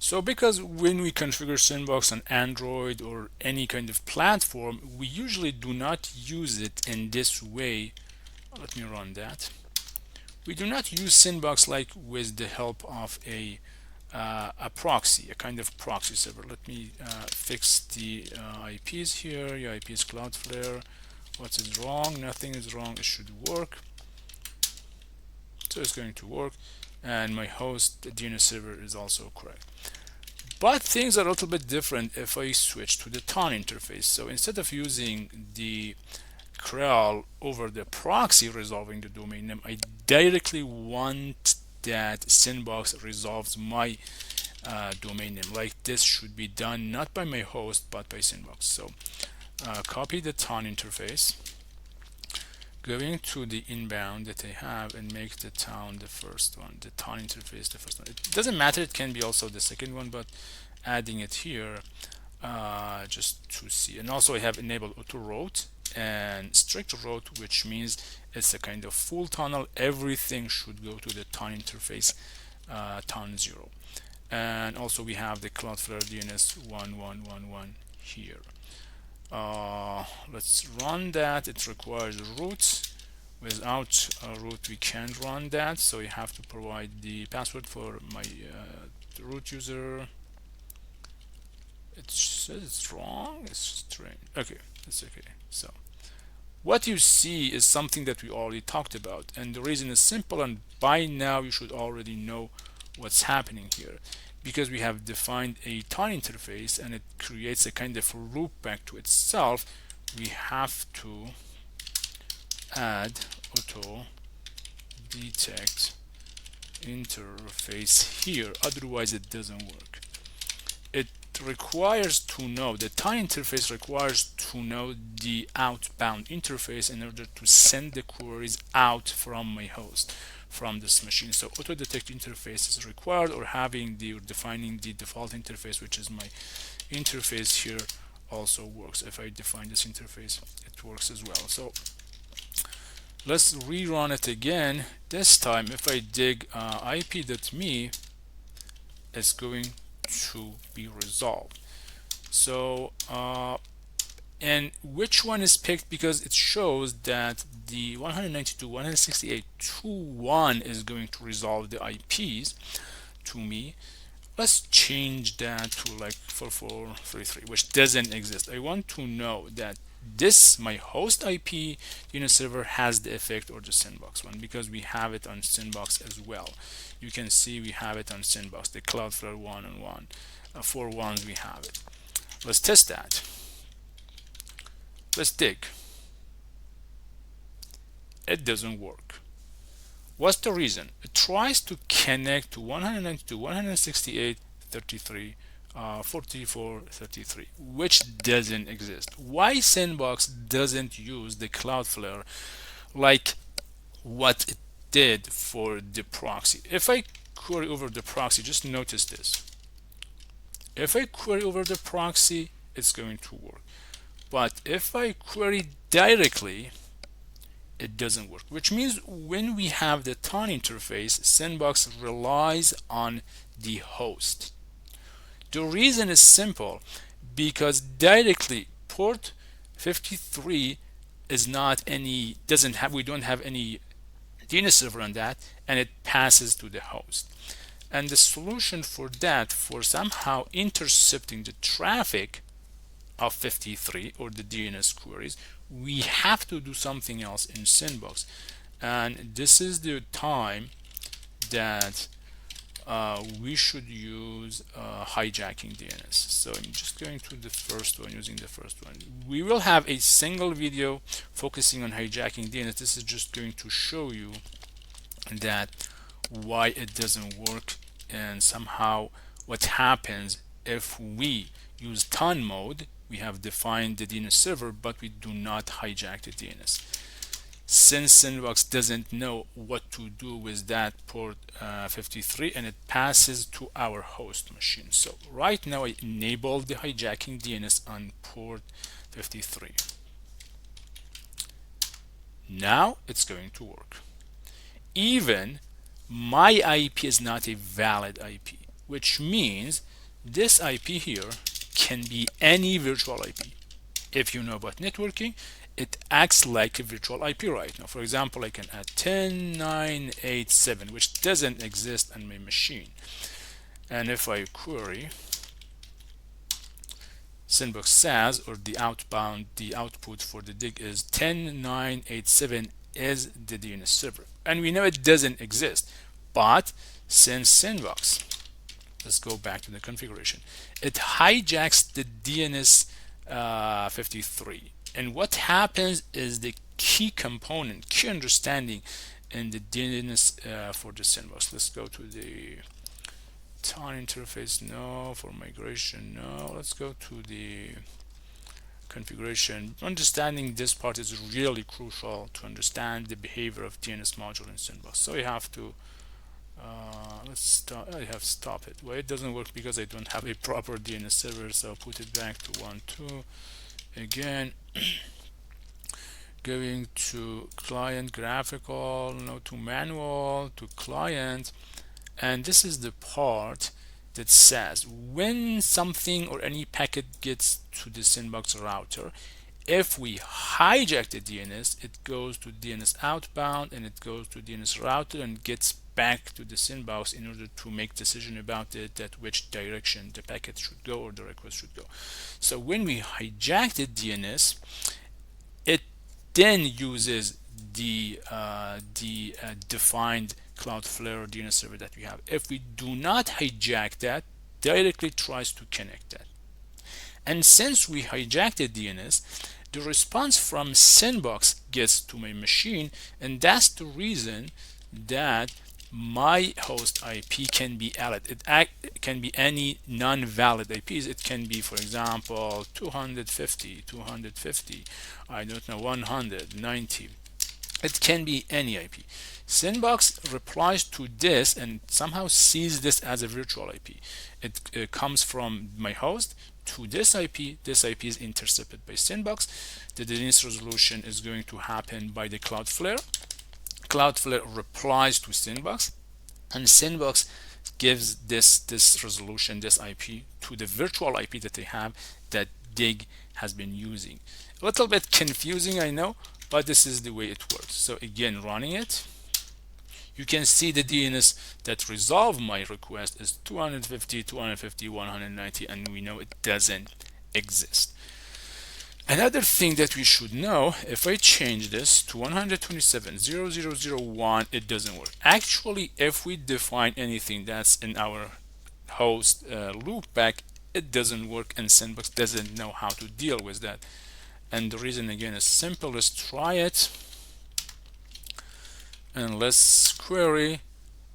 So because when we configure Sandbox on Android or any kind of platform, we usually do not use it in this way. Let me run that. We do not use Sandbox like with the help of a proxy, a kind of proxy server. Let me fix the IPs here. Your IP is Cloudflare. What is wrong? Nothing is wrong. It should work. So it's going to work. And my host, the DNS server, is also correct. But things are a little bit different if I switch to the TON interface. So instead of using the crawl over the proxy resolving the domain name, I directly want that Sandbox resolves my domain name. Like this should be done not by my host but by Sandbox. So copy the TON interface, going to the inbound that I have and make the town the first one, the TON interface the first one. It doesn't matter, it can be also the second one, but adding it here just to see. And also I have enabled auto route and strict route, which means it's a kind of full tunnel. Everything should go to the TON interface, TON 0. And also we have the Cloudflare DNS 1111 here. Let's run that. It requires root. Without a root we can't run that, so you have to provide the password for my root user. It says it's wrong. It's strange. Okay, it's okay. So what you see is something that we already talked about, and the reason is simple, and by now you should already know what's happening here, because we have defined a TON interface and it creates a kind of loopback to itself. We have to add auto detect interface here, otherwise it doesn't work. It requires to know, the TON interface requires to know the outbound interface in order to send the queries out from my host, from this machine. So auto detect interface is required, or having the, or defining the default interface, which is my interface here, also works. If I define this interface, it works as well. So let's rerun it again. This time if I dig ip.me, it's going to be resolved. So and which one is picked, because it shows that the 192.168.2.1 is going to resolve the IPs to me. Let's change that to like 4433, which doesn't exist. I want to know that this, my host IP DNS server, has the effect, or the Sandbox one, because we have it on Sandbox as well. You can see we have it on Sandbox, the Cloudflare 1-on-1, 4 1s we have it. Let's test that. Let's dig. It doesn't work. What's the reason? It tries to connect to 192.168.33, 44.33, which doesn't exist. Why Sandbox doesn't use the Cloudflare like what it did for the proxy? If I query over the proxy, just notice this. If I query over the proxy, it's going to work. But if I query directly, it doesn't work, which means when we have the TON interface, Sandbox relies on the host. The reason is simple, because directly port 53 is not any, doesn't have, we don't have any DNS server on that, and it passes to the host. And the solution for that, for somehow intercepting the traffic of 53 or the DNS queries, we have to do something else in Sandbox. And this is the time that we should use hijacking DNS. So I'm just going to the first one, using the first one. We will have a single video focusing on hijacking DNS. This is just going to show you that why it doesn't work, and somehow what happens if we use TON mode. We have defined the DNS server, but we do not hijack the DNS. Since Sandbox doesn't know what to do with that port 53, and it passes to our host machine. So right now I enabled the hijacking DNS on port 53. Now it's going to work. Even my IP is not a valid IP, which means This IP here can be any virtual IP. If you know about networking, it acts like a virtual IP right now. For example, I can add 10.9.8.7, which doesn't exist on my machine. And if I query, sandbox says, or the output for the dig is 10.9.8.7 is the DNS server. And we know it doesn't exist. But since sandbox, let's go back to the configuration, it hijacks the DNS 53. And what happens is the key component, key understanding in the DNS for the sandbox. Let's go to the TON interface, no. For migration, no. Let's go to the configuration. Understanding this part is really crucial to understand the behavior of DNS module in sandbox. So you have to let's stop. I have stop it. Well, it doesn't work because I don't have a proper DNS server, so I'll put it back to 1.2 again. Going to client graphical, no, to manual, to client, and this is the part that says when something or any packet gets to the sandbox router, if we hijack the DNS, it goes to DNS outbound and it goes to DNS router and gets back to the sandbox in order to make decision about it, that which direction the packet should go or the request should go. So when we hijack the DNS, it then uses the defined Cloudflare DNS server that we have. If we do not hijack that, directly tries to connect that. And since we hijacked the DNS, the response from sandbox gets to my machine, and that's the reason that my host IP can be valid. It can be any non-valid IPs. It can be, for example, 250, I don't know, 190. It can be any IP. Sandbox replies to this and somehow sees this as a virtual IP. It comes from my host to this IP. This IP is intercepted by Sandbox. The DNS resolution is going to happen by the Cloudflare. Cloudflare replies to Sandbox, and Sandbox gives this resolution, this IP, to the virtual IP that they have that Dig has been using. A little bit confusing, I know, but this is the way it works. So again, running it, you can see the DNS that resolve my request is 250, 190, and we know it doesn't exist. Another thing that we should know, if I change this to 127.0.0.0.1, it doesn't work. Actually, if we define anything that's in our host loopback, it doesn't work, and Sandbox doesn't know how to deal with that. And the reason again is simple. Let's try it and let's query.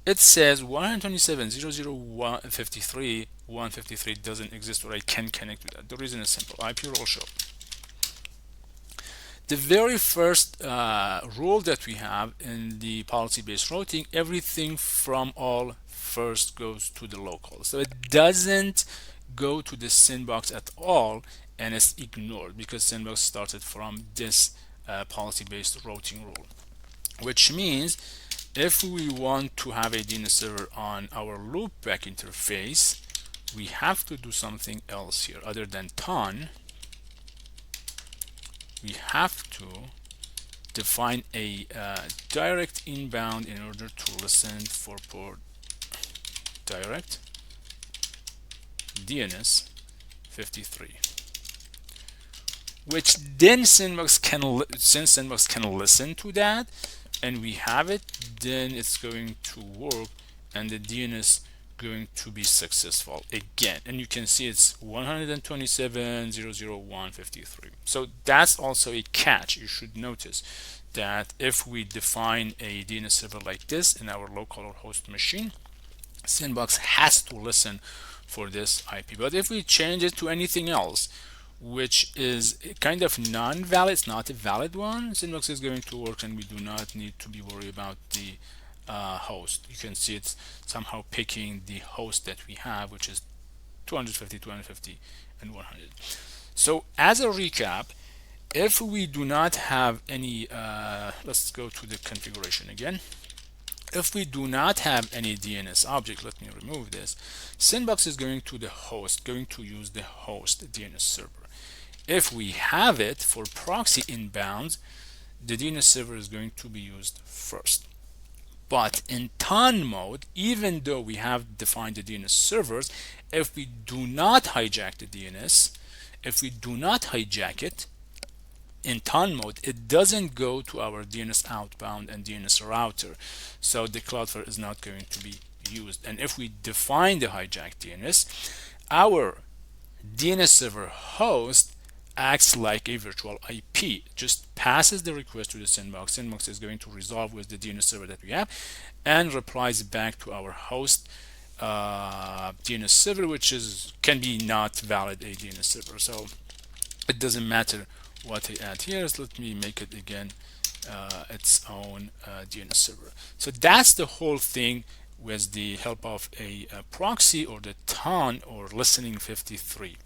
It says 127.0.0.153 153 doesn't exist, or I can connect with that. The reason is simple. IP role show. The very first rule that we have in the policy-based routing, everything from all first goes to the local. So it doesn't go to the sandbox at all, and it's ignored because sandbox started from this policy-based routing rule, which means if we want to have a DNS server on our loopback interface, we have to do something else here other than ton. We have to define a direct inbound in order to listen for port direct DNS 53, which then Sandbox can, since Sandbox can listen to that and we have it, then it's going to work and the DNS going to be successful again. And you can see it's 127.0.0.153. So that's also a catch. You should notice that if we define a DNS server like this in our local or host machine, Sandbox has to listen for this IP. But if we change it to anything else, which is kind of non-valid, it's not a valid one, Sandbox is going to work and we do not need to be worried about the host. You can see it's somehow picking the host that we have, which is 250, and 100. So as a recap, if we do not have any, let's go to the configuration again. If we do not have any DNS object, let me remove this. Sandbox is going to the host, going to use the host DNS server. If we have it for proxy inbound, the DNS server is going to be used first. But in ton mode, even though we have defined the DNS servers, if we do not hijack the DNS, if we do not hijack it, in ton mode, it doesn't go to our DNS outbound and DNS router. So the Cloudflare is not going to be used. And if we define the hijacked DNS, our DNS server host acts like a virtual IP, just passes the request to the sandbox. Sandbox is going to resolve with the DNS server that we have and replies back to our host DNS server, which is can be not valid a DNS server. So it doesn't matter what I add here. So let me make it again its own DNS server. So that's the whole thing with the help of a proxy or the ton or listening 53.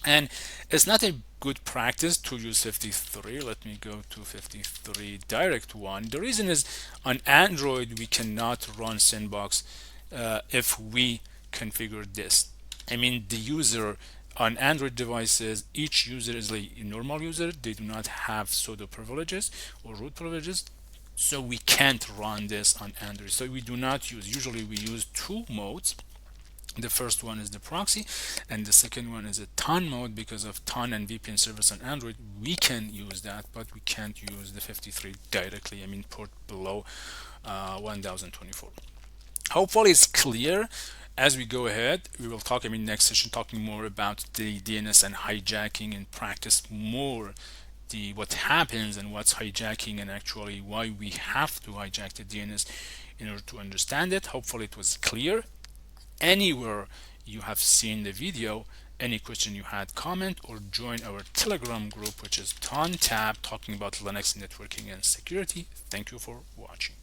And it's not a good practice to use 53. Let me go to 53 direct one. The reason is on Android we cannot run sandbox if we configure this. I mean, the user on Android devices, each user is a normal user. They do not have sudo privileges or root privileges. So we can't run this on Android. So we do not use, usually we use two modes. The first one is the proxy, and the second one is a ton mode. Because of ton and VPN service on Android, we can use that, but we can't use the 53 directly. I mean, port below 1024. Hopefully it's clear. As we go ahead, we will talk, I mean, next session, talking more about the DNS and hijacking and practice more the what happens and what's hijacking and actually why we have to hijack the DNS in order to understand it. Hopefully it was clear. Anywhere you have seen the video, any question you had, comment or join our Telegram group, which is Ton Tab, talking about Linux networking and security. Thank you for watching.